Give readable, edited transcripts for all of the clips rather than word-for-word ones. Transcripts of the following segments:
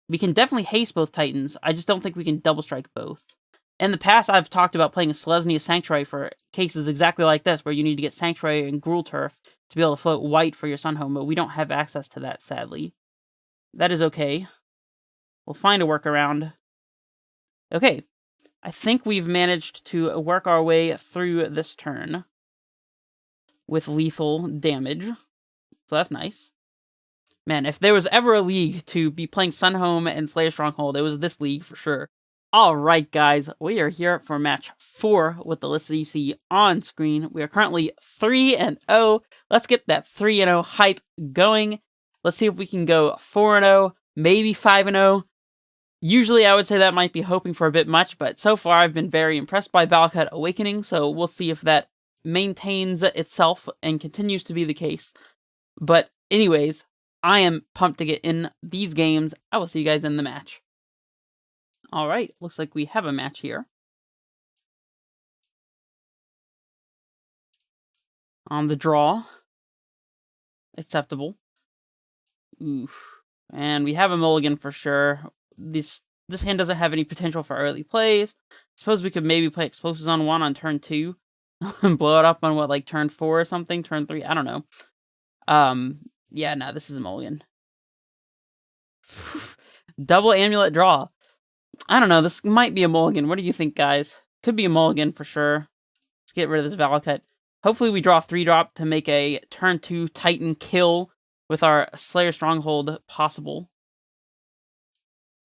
We can definitely haste both Titans. I just don't think we can double strike both. In the past, I've talked about playing a Selesnya Sanctuary for cases exactly like this, where you need to get Sanctuary and Gruul Turf to be able to float white for your Sunhome, but we don't have access to that, sadly. That is okay. We'll find a workaround. Okay. I think we've managed to work our way through this turn with lethal damage. So that's nice. Man, if there was ever a league to be playing Sunhome and Slayer Stronghold, it was this league for sure. Alright guys, we are here for match 4 with the list that you see on screen. We are currently 3-0. Let's get that 3-0 hype going. Let's see if we can go 4-0, maybe 5-0. Usually I would say that might be hoping for a bit much, but so far I've been very impressed by Valakut Awakening, so we'll see if that maintains itself and continues to be the case. But anyways, I am pumped to get in these games. I will see you guys in the match. Alright, looks like we have a match here. On the draw. Acceptable. Oof. And we have a mulligan for sure. This hand doesn't have any potential for early plays. Suppose we could maybe play Explosives on 1 on turn 2. And blow it up on what, like turn 4 or something? Turn 3? I don't know. Yeah, no, this is a mulligan. Double Amulet draw. I don't know, this might be a mulligan. What do you think, guys? Could be a mulligan for sure. Let's get rid of this Valakut. Hopefully we draw 3-drop to make a turn 2 Titan kill with our Slayer Stronghold possible.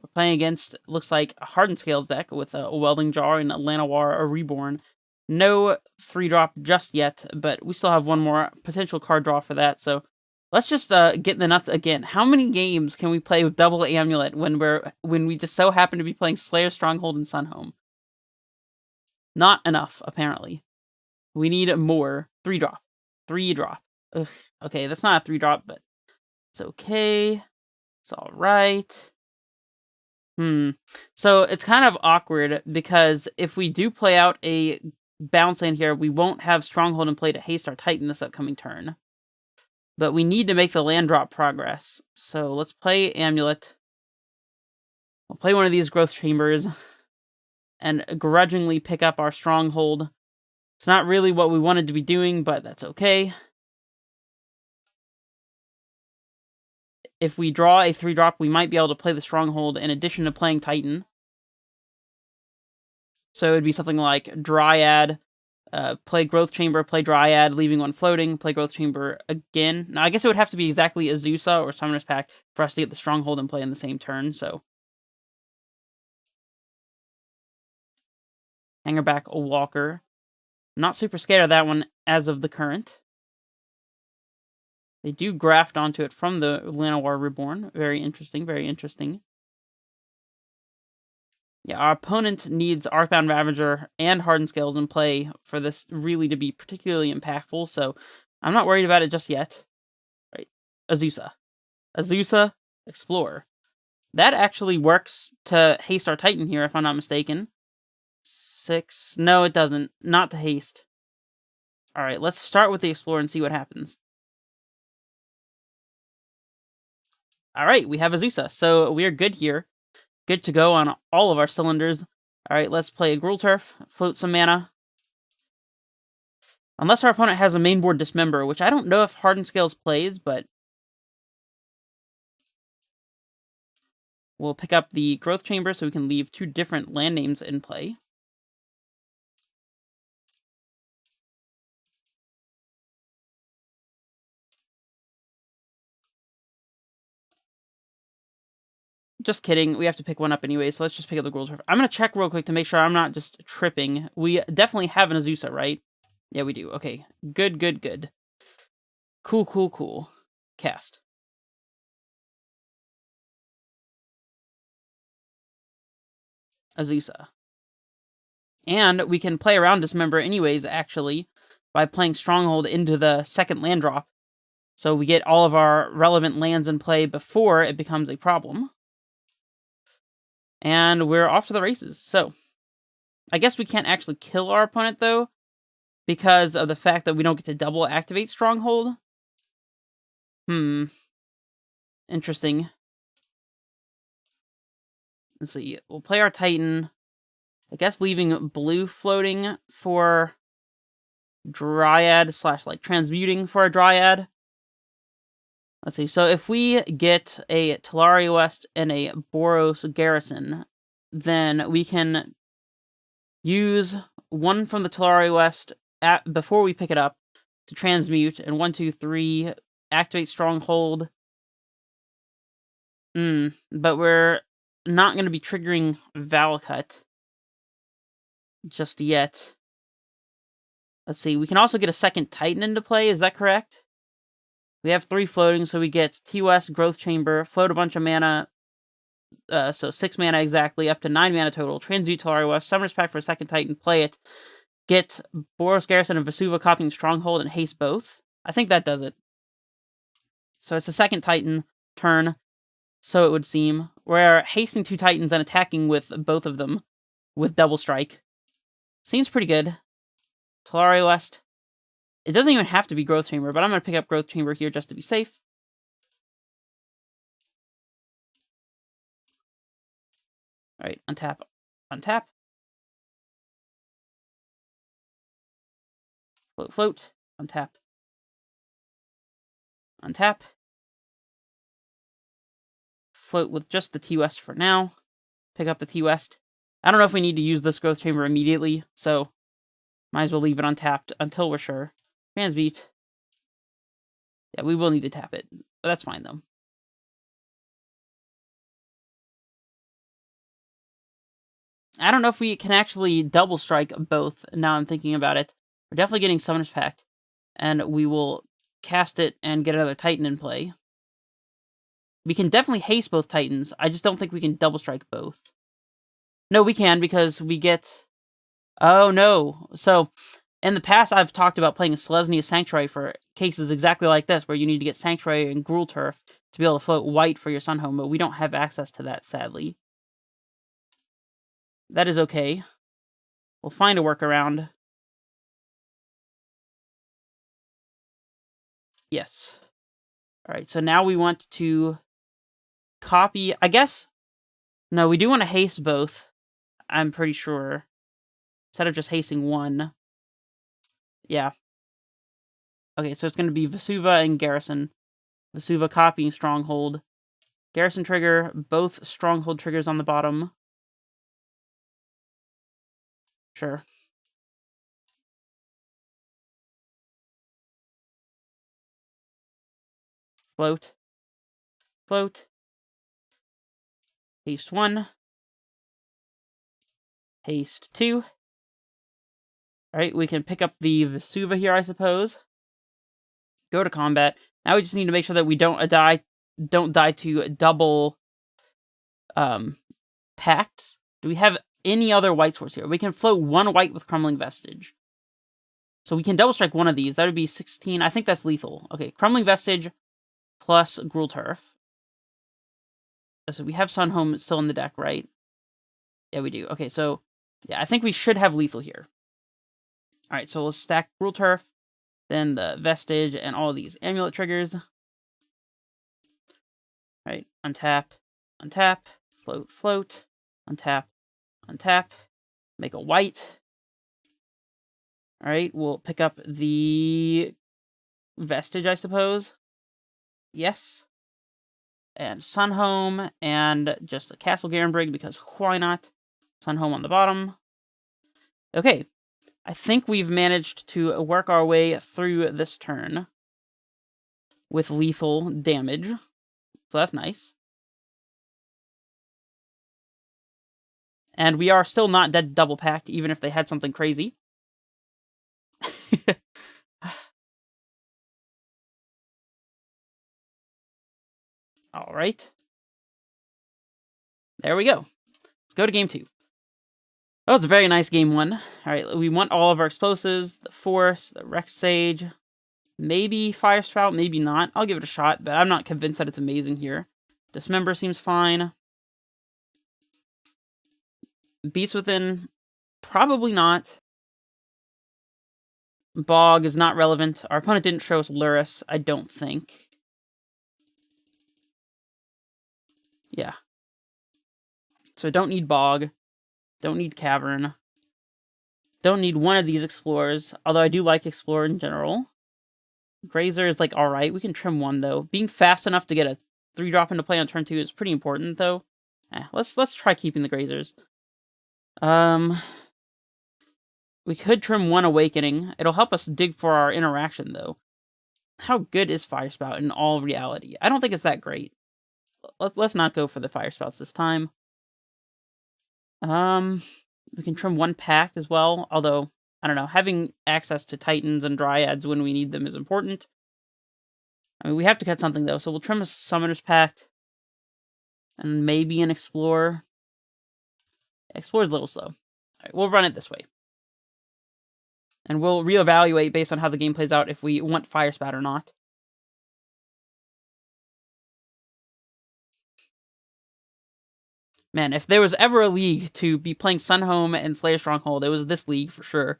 We're playing against, looks like, a Hardened Scales deck with a Welding Jar and a Llanowar, a Reborn. No 3-drop just yet, but we still have one more potential card draw for that, so let's just get in the nuts again. How many games can we play with double Amulet when we just so happen to be playing Slayer Stronghold and Sunhome? Not enough, apparently. We need more. 3-drop. 3-drop. Ugh. Okay, that's not a 3-drop, but it's okay. It's alright. So it's kind of awkward because if we do play out a bounce land here, we won't have Stronghold in play to haste our Titan this upcoming turn. But we need to make the land drop progress. So let's play Amulet. We'll play one of these Growth Chambers and grudgingly pick up our Stronghold. It's not really what we wanted to be doing, but that's okay. If we draw a 3-drop, we might be able to play the Stronghold in addition to playing Titan. So it would be something like Dryad, play Growth Chamber, play Dryad, leaving one floating, play Growth Chamber again. Now, I guess it would have to be exactly Azusa or Summoner's Pact for us to get the Stronghold in play in the same turn, so. Hangerback a Walker. Not super scared of that one as of the current. They do graft onto it from the Llanowar Reborn. Very interesting, very interesting. Yeah, our opponent needs Arcbound Ravager and Hardened Scales in play for this really to be particularly impactful, so I'm not worried about it just yet. Right, Azusa. Azusa, Explorer. That actually works to haste our Titan here, if I'm not mistaken. 6. No, it doesn't. Not to haste. Alright, let's start with the Explorer and see what happens. Alright, we have Azusa, so we're good here. Good to go on all of our cylinders. Alright, let's play a Gruul Turf, float some mana. Unless our opponent has a mainboard Dismember, which I don't know if Hardened Scales plays, but we'll pick up the Growth Chamber so we can leave 2 different land names in play. Just kidding, we have to pick one up anyway, so let's just pick up the Gruul Turf. I'm going to check real quick to make sure I'm not just tripping. We definitely have an Azusa, right? Yeah, we do. Okay, good, good, good. Cool, cool, cool. Cast. Azusa. And we can play around Dismember anyways, actually, by playing Stronghold into the second land drop. So we get all of our relevant lands in play before it becomes a problem. And we're off to the races. So, I guess we can't actually kill our opponent, though, because of the fact that we don't get to double activate Stronghold. Interesting. Let's see. We'll play our Titan. I guess leaving blue floating for Dryad / like transmuting for a Dryad. Let's see. So if we get a Talari West and a Boros Garrison, then we can use one from the Talari West before we pick it up to transmute, and 1, 2, 3 activate Stronghold. But we're not going to be triggering Valakut just yet. Let's see. We can also get a second Titan into play. Is that correct? We have 3 floating, so we get TOS, Growth Chamber, float a bunch of mana, so 6 mana exactly, up to 9 mana total. Transmute Talari West, Summoner's Pact for a second Titan, play it. Get Boros Garrison and Vesuva copying Stronghold and haste both. I think that does it. So it's a second Titan turn, so it would seem. We're hasting 2 Titans and attacking with both of them with Double Strike. Seems pretty good. Talari West. It doesn't even have to be Growth Chamber, but I'm going to pick up Growth Chamber here just to be safe. Alright, untap. Untap. Float, float. Untap. Untap. Float with just the T-West for now. Pick up the T-West. I don't know if we need to use this Growth Chamber immediately, so might as well leave it untapped until we're sure. Transmute. Yeah, we will need to tap it, but that's fine, though. I don't know if we can actually double strike both, now I'm thinking about it. We're definitely getting Summoner's Pact, and we will cast it and get another Titan in play. We can definitely haste both Titans, I just don't think we can double strike both. No, we can, because we get... Oh, no. So, in the past, I've talked about playing a Selesnya Sanctuary for cases exactly like this, where you need to get Sanctuary and Gruul Turf to be able to float white for your Sun Home, but we don't have access to that, sadly. That is okay. We'll find a workaround. Yes. Alright, so now we want to copy... I guess... No, we do want to haste both. I'm pretty sure. Instead of just hasting one. Yeah. Okay, so it's going to be Vesuva and Garrison. Vesuva copying Stronghold. Garrison trigger, both Stronghold triggers on the bottom. Sure. Float. Float. Haste 1. Haste 2. Alright, we can pick up the Vesuva here, I suppose. Go to combat. Now we just need to make sure that we don't die to double pacts. Do we have any other white source here? We can float 1 white with Crumbling Vestige. So we can double strike one of these. That would be 16. I think that's lethal. Okay, Crumbling Vestige plus Gruul Turf. So we have Sun Home still in the deck, right? Yeah, we do. Okay, so yeah, I think we should have lethal here. Alright, so we'll stack Gruul Turf, then the Vestige, and all these Amulet triggers. Alright, untap, untap, float, float, untap, untap, make a white. Alright, we'll pick up the Vestige, I suppose. Yes. And Sun Home, and just a Castle Garenbrig, because why not? Sun Home on the bottom. Okay, I think we've managed to work our way through this turn with lethal damage, so that's nice. And we are still not dead double packed, even if they had something crazy. Alright. There we go. Let's go to game 2. That was a very nice game 1. Alright, we want all of our explosives, the Force, the Rex Sage, maybe Fire Spout, maybe not. I'll give it a shot, but I'm not convinced that it's amazing here. Dismember seems fine. Beast Within, probably not. Bog is not relevant. Our opponent didn't show us Luris, I don't think. Yeah. So I don't need Bog. Don't need Cavern. Don't need one of these Explorers, although I do like Explorer in general. Grazer is, like, alright. We can trim one, though. Being fast enough to get a 3-drop into play on turn 2 is pretty important, though. Let's try keeping the Grazers. We could trim one Awakening. It'll help us dig for our interaction, though. How good is Fire Spout in all reality? I don't think it's that great. Let's not go for the Fire Spouts this time. We can trim one Pact as well, although, I don't know, having access to Titans and Dryads when we need them is important. I mean, we have to cut something, though, so we'll trim a Summoner's Pact. And maybe an Explorer. Explorer's a little slow. Alright, we'll run it this way. And we'll reevaluate based on how the game plays out if we want Fire Spout or not. Man, if there was ever a league to be playing Sunhome and Slayer Stronghold, it was this league for sure.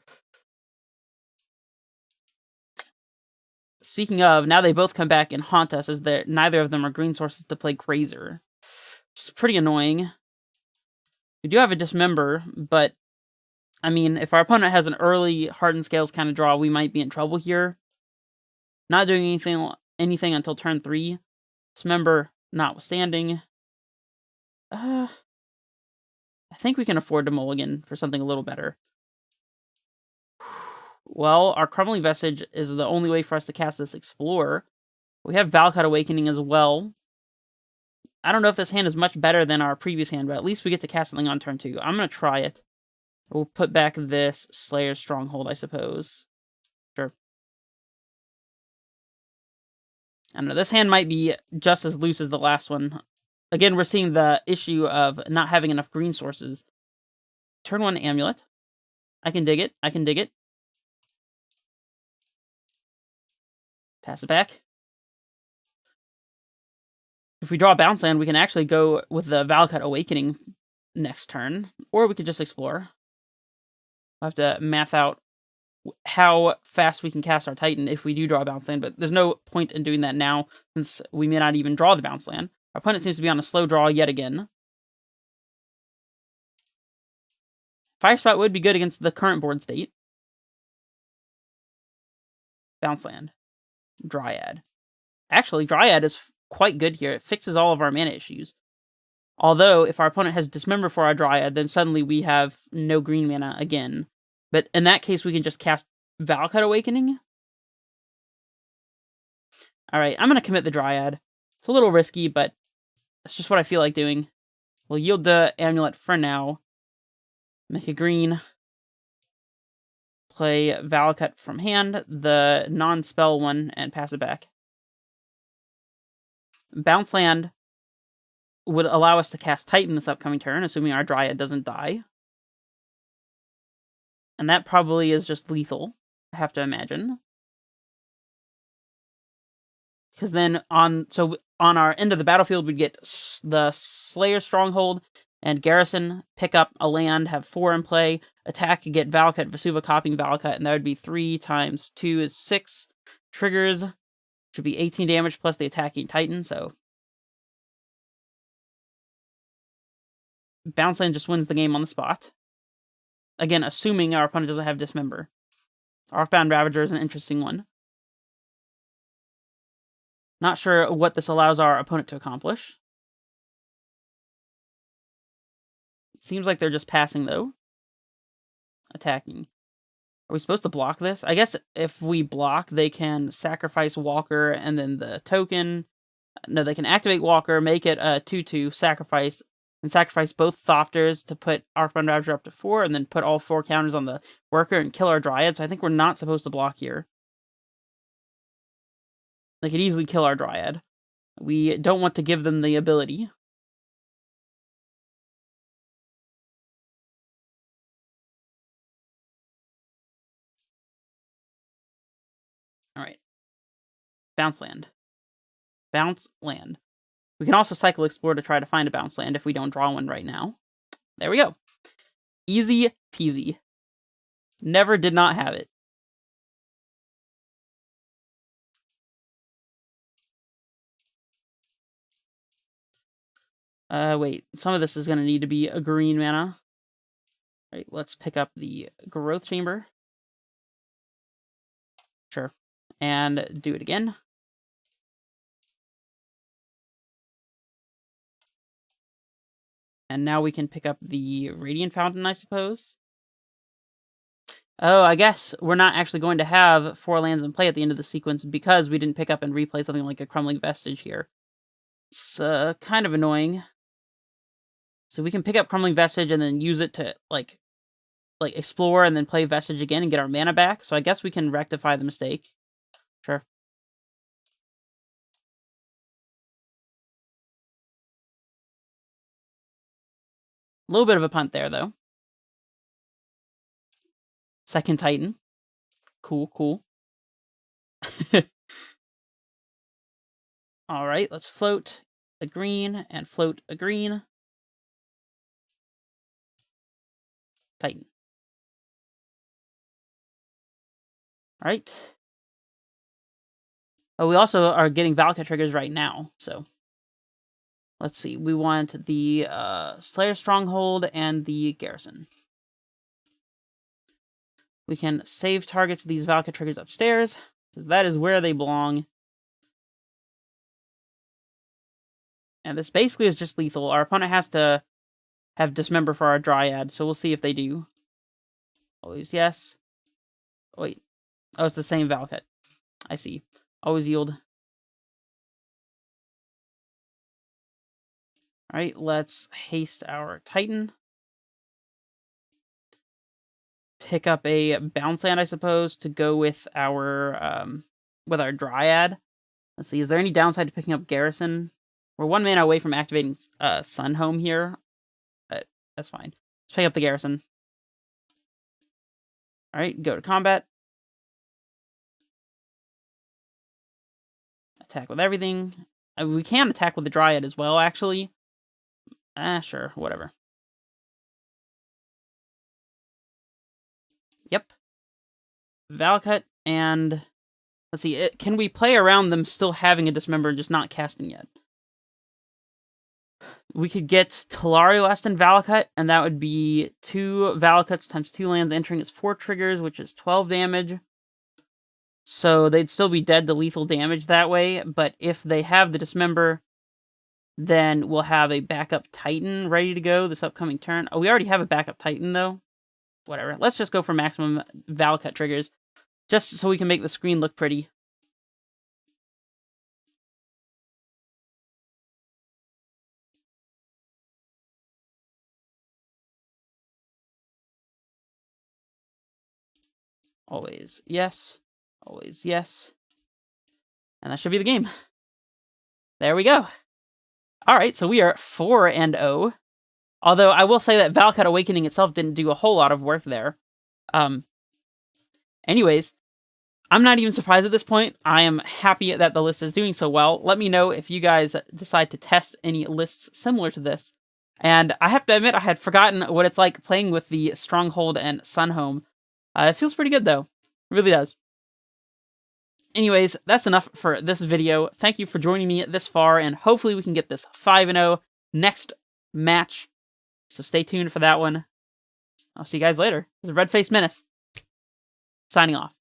Speaking of, now they both come back and haunt us as neither of them are green sources to play Grazer. Which is pretty annoying. We do have a Dismember, but I mean, if our opponent has an early Hardened Scales kind of draw, we might be in trouble here. Not doing anything until turn 3. Dismember notwithstanding. I think we can afford to mulligan for something a little better. Well, our Crumbling Vestige is the only way for us to cast this Explorer. We have Valakut Awakening as well. I don't know if this hand is much better than our previous hand, but at least we get to cast something on turn 2. I'm going to try it. We'll put back this Slayer's Stronghold, I suppose. Sure. I don't know, this hand might be just as loose as the last one. Again, we're seeing the issue of not having enough green sources. Turn 1 Amulet. I can dig it. I can dig it. Pass it back. If we draw a bounce land, we can actually go with the Valakut Awakening next turn. Or we could just explore. We'll have to math out how fast we can cast our Titan if we do draw a bounce land, but there's no point in doing that now, since we may not even draw the bounce land. Our opponent seems to be on a slow draw yet again. Fire Spout would be good against the current board state. Bounce land. Dryad. Actually, Dryad is quite good here. It fixes all of our mana issues. Although, if our opponent has Dismember for our Dryad, then suddenly we have no green mana again. But in that case, we can just cast Valakut Awakening. Alright, I'm going to commit the Dryad. It's a little risky, but it's just what I feel like doing. We'll yield the Amulet for now. Make a green. Play Valakut from hand, the non-spell one, and pass it back. Bounce land would allow us to cast Titan this upcoming turn, assuming our Dryad doesn't die. And that probably is just lethal, I have to imagine. Because then on our end of the battlefield, we'd get the Slayer Stronghold and Garrison, pick up a land, have 4 in play, attack, get Valakut, Vesuva copying Valakut, and that would be 3 times 2 is 6. Triggers should be 18 damage plus the attacking Titan, so Bounce Land just wins the game on the spot. Again, assuming our opponent doesn't have Dismember. Arcbound Ravager is an interesting one. Not sure what this allows our opponent to accomplish. Seems like they're just passing, though. Attacking. Are we supposed to block this? I guess if we block, they can sacrifice Walker and then the token. No, they can activate Walker, make it a 2/2, sacrifice, and sacrifice both Thofters to put Arcbound Ravager up to 4, and then put all 4 counters on the worker and kill our Dryad, so I think we're not supposed to block here. They could easily kill our Dryad. We don't want to give them the ability. Alright. Bounce land. Bounce land. We can also cycle Explore to try to find a bounce land if we don't draw one right now. There we go. Easy peasy. Never did not have it. Wait. Some of this is going to need to be a green mana. All right, let's pick up the Growth Chamber. Sure. And do it again. And now we can pick up the Radiant Fountain, I suppose. Oh, I guess we're not actually going to have 4 lands in play at the end of the sequence because we didn't pick up and replay something like a Crumbling Vestige here. It's kind of annoying. So we can pick up Crumbling Vestige and then use it to, like explore and then play Vestige again and get our mana back. So I guess we can rectify the mistake. Sure. A little bit of a punt there, though. Second Titan. Cool, cool. All right, let's float a green and float a green. Titan. All right. Oh, we also are getting Valakut triggers right now, so let's see. We want the Slayer Stronghold and the Garrison. We can save targets of these Valakut triggers upstairs, because that is where they belong. And this basically is just lethal. Our opponent has to have Dismember for our Dryad, so we'll see if they do. Always yes. Oh, wait. Oh, it's the same Valakut. I see. Always yield. Alright, let's haste our Titan. Pick up a bounce land, I suppose, to go with our Dryad. Let's see, is there any downside to picking up Garrison? We're 1 mana away from activating Sunhome here. But that's fine. Let's pick up the Garrison. Alright, go to combat. Attack with everything. We can attack with the Dryad as well, actually. Sure, whatever. Yep. Valakut, and let's see, can we play around them still having a Dismember and just not casting yet? We could get Tolario Estin Valakut, and that would be 2 Valakuts times 2 lands entering as 4 triggers, which is 12 damage. So they'd still be dead to lethal damage that way, but if they have the Dismember, then we'll have a backup Titan ready to go this upcoming turn. Oh, we already have a backup Titan, though. Whatever. Let's just go for maximum Valakut triggers, just so we can make the screen look pretty. Always yes. Always yes. And that should be the game. There we go. Alright, so we are 4-0. Although I will say that Valakut Awakening itself didn't do a whole lot of work there. Anyways, I'm not even surprised at this point. I am happy that the list is doing so well. Let me know if you guys decide to test any lists similar to this. And I have to admit, I had forgotten what it's like playing with the Stronghold and Sunhome. It feels pretty good, though. It really does. Anyways, that's enough for this video. Thank you for joining me this far, and hopefully we can get this 5-0 next match. So stay tuned for that one. I'll see you guys later. This is Red Face Menace, signing off.